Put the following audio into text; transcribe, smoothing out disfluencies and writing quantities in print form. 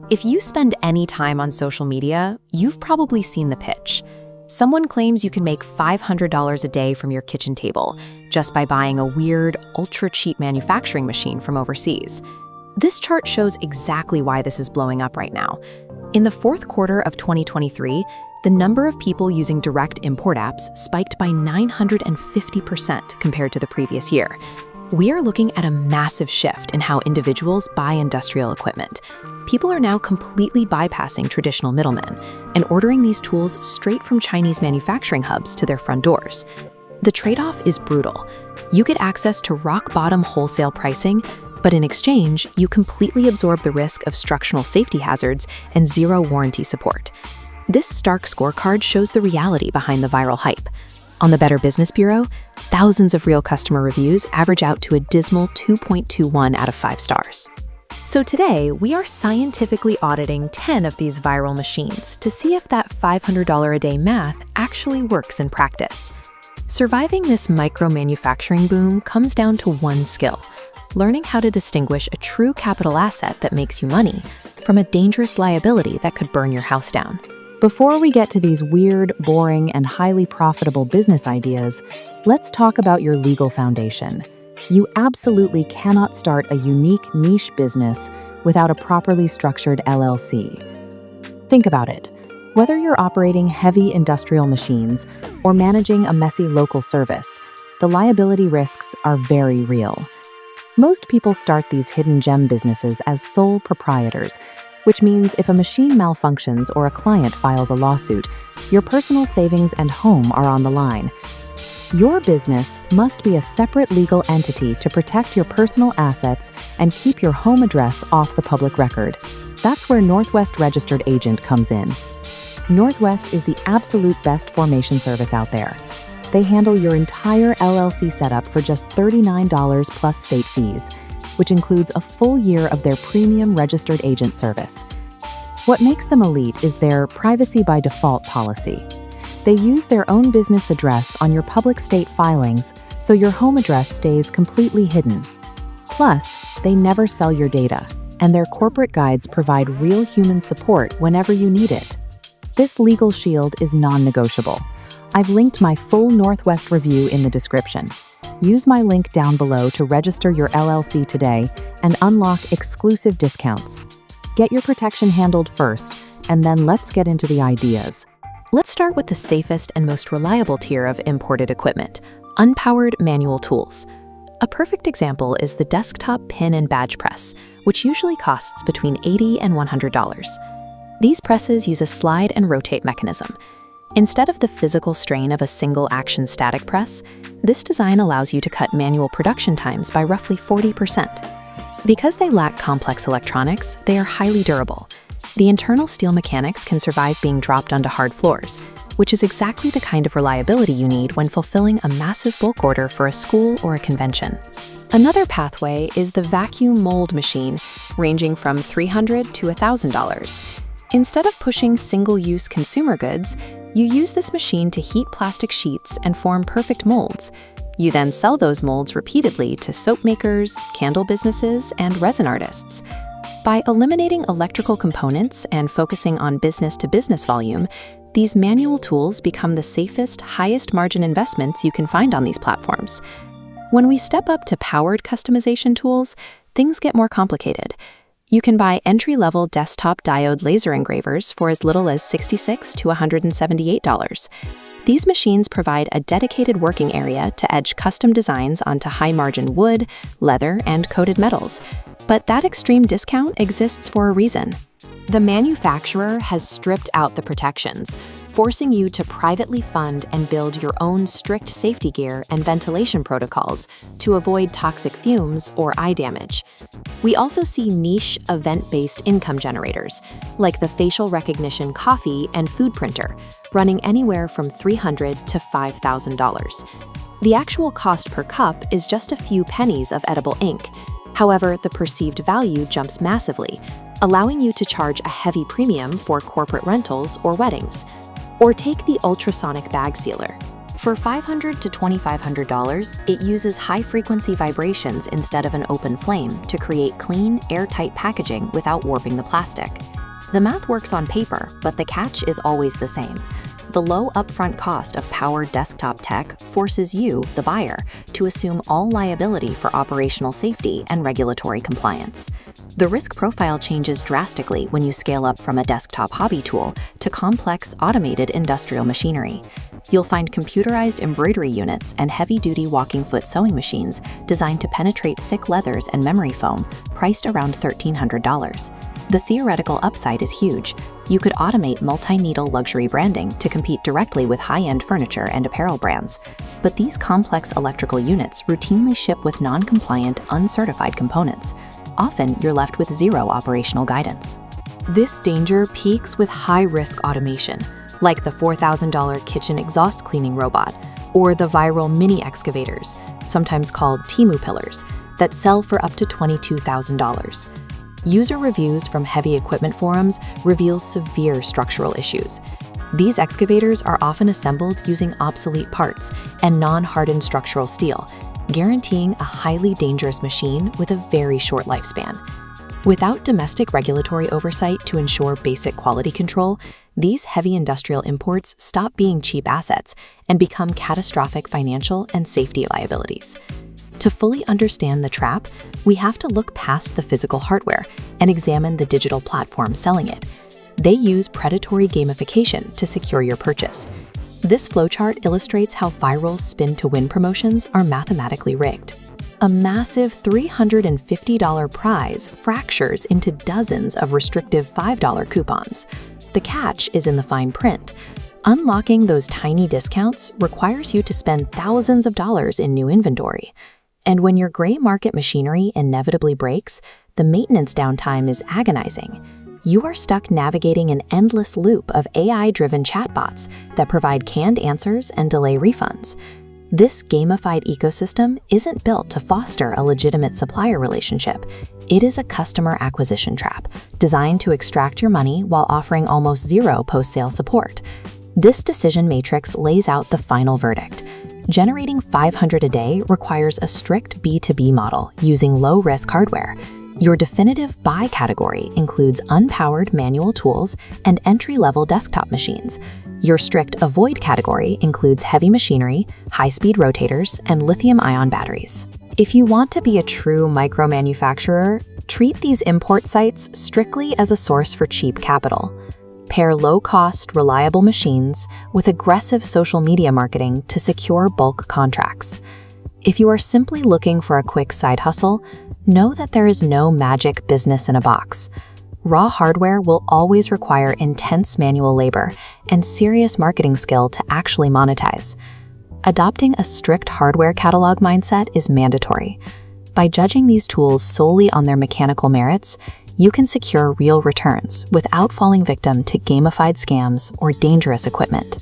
If you spend any time on social media, you've probably seen the pitch. Someone claims you can make $500 a day from your kitchen table just by buying a weird, ultra-cheap manufacturing machine from overseas. This chart shows exactly why this is blowing up right now. In the fourth quarter of 2023, the number of people using direct import apps spiked by 950% compared to the previous year. We are looking at a massive shift in how individuals buy industrial equipment. People are now completely bypassing traditional middlemen and ordering these tools straight from Chinese manufacturing hubs to their front doors. The trade-off is brutal. You get access to rock-bottom wholesale pricing, but in exchange, you completely absorb the risk of structural safety hazards and zero warranty support. This stark scorecard shows the reality behind the viral hype. On the Better Business Bureau, thousands of real customer reviews average out to a dismal 2.21 out of 5 stars. So today, we are scientifically auditing 10 of these viral machines to see if that $500 a day math actually works in practice. Surviving this micro-manufacturing boom comes down to one skill: learning how to distinguish a true capital asset that makes you money from a dangerous liability that could burn your house down. Before we get to these weird, boring, and highly profitable business ideas, let's talk about your legal foundation. You absolutely cannot start a unique niche business without a properly structured LLC. Think about it. Whether you're operating heavy industrial machines or managing a messy local service, the liability risks are very real. Most people start these hidden gem businesses as sole proprietors, which means if a machine malfunctions or a client files a lawsuit, your personal savings and home are on the line. Your business must be a separate legal entity to protect your personal assets and keep your home address off the public record. That's where Northwest Registered Agent comes in. Northwest is the absolute best formation service out there. They handle your entire LLC setup for just $39 plus state fees, which includes a full year of their premium registered agent service. What makes them elite is their privacy by default policy. They use their own business address on your public state filings, so your home address stays completely hidden. Plus, they never sell your data, and their corporate guides provide real human support whenever you need it. This legal shield is non-negotiable. I've linked my full Northwest review in the description. Use my link down below to register your LLC today and unlock exclusive discounts. Get your protection handled first, and then let's get into the ideas. Let's start with the safest and most reliable tier of imported equipment: unpowered manual tools. A perfect example is the desktop pin and badge press, which usually costs between $80 and $100. These presses use a slide and rotate mechanism. Instead of the physical strain of a single-action static press, this design allows you to cut manual production times by roughly 40%. Because they lack complex electronics, they are highly durable. The internal steel mechanics can survive being dropped onto hard floors, which is exactly the kind of reliability you need when fulfilling a massive bulk order for a school or a convention. Another pathway is the vacuum mold machine, ranging from $300 to $1,000. Instead of pushing single-use consumer goods, you use this machine to heat plastic sheets and form perfect molds. You then sell those molds repeatedly to soap makers, candle businesses, and resin artists. By eliminating electrical components and focusing on business-to-business volume, these manual tools become the safest, highest-margin investments you can find on these platforms. When we step up to powered customization tools, things get more complicated. You can buy entry-level desktop diode laser engravers for as little as $66 to $178. These machines provide a dedicated working area to etch custom designs onto high-margin wood, leather, and coated metals. But that extreme discount exists for a reason. The manufacturer has stripped out the protections, forcing you to privately fund and build your own strict safety gear and ventilation protocols to avoid toxic fumes or eye damage. We also see niche, event-based income generators, like the facial recognition coffee and food printer, running anywhere from $300 to $5,000. The actual cost per cup is just a few pennies of edible ink. However, the perceived value jumps massively, allowing you to charge a heavy premium for corporate rentals or weddings. Or take the ultrasonic bag sealer. For $500 to $2,500, it uses high-frequency vibrations instead of an open flame to create clean, airtight packaging without warping the plastic. The math works on paper, but the catch is always the same. The low upfront cost of powered desktop tech forces you, the buyer, to assume all liability for operational safety and regulatory compliance. The risk profile changes drastically when you scale up from a desktop hobby tool to complex automated industrial machinery. You'll find computerized embroidery units and heavy-duty walking foot sewing machines designed to penetrate thick leathers and memory foam, priced around $1,300. The theoretical upside is huge. You could automate multi-needle luxury branding to compete directly with high-end furniture and apparel brands. But these complex electrical units routinely ship with non-compliant, uncertified components. Often, you're left with zero operational guidance. This danger peaks with high-risk automation, like the $4,000 kitchen exhaust cleaning robot, or the viral mini excavators, sometimes called TEMU pillars, that sell for up to $22,000. User reviews from heavy equipment forums reveal severe structural issues. These excavators are often assembled using obsolete parts and non-hardened structural steel, guaranteeing a highly dangerous machine with a very short lifespan. Without domestic regulatory oversight to ensure basic quality control, these heavy industrial imports stop being cheap assets and become catastrophic financial and safety liabilities. To fully understand the trap, we have to look past the physical hardware and examine the digital platform selling it. They use predatory gamification to secure your purchase. This flowchart illustrates how viral spin-to-win promotions are mathematically rigged. A massive $350 prize fractures into dozens of restrictive $5 coupons. The catch is in the fine print. Unlocking those tiny discounts requires you to spend thousands of dollars in new inventory. And when your gray market machinery inevitably breaks, the maintenance downtime is agonizing. You are stuck navigating an endless loop of AI-driven chatbots that provide canned answers and delay refunds. This gamified ecosystem isn't built to foster a legitimate supplier relationship. It is a customer acquisition trap, designed to extract your money while offering almost zero post-sale support. This decision matrix lays out the final verdict. Generating $500 a day requires a strict B2B model using low-risk hardware. Your definitive buy category includes unpowered manual tools and entry-level desktop machines. Your strict avoid category includes heavy machinery, high-speed rotators, and lithium-ion batteries. If you want to be a true micro-manufacturer, treat these import sites strictly as a source for cheap capital. Pair low-cost, reliable machines with aggressive social media marketing to secure bulk contracts. If you are simply looking for a quick side hustle, know that there is no magic business in a box. Raw hardware will always require intense manual labor and serious marketing skill to actually monetize. Adopting a strict hardware catalog mindset is mandatory. By judging these tools solely on their mechanical merits, you can secure real returns without falling victim to gamified scams or dangerous equipment.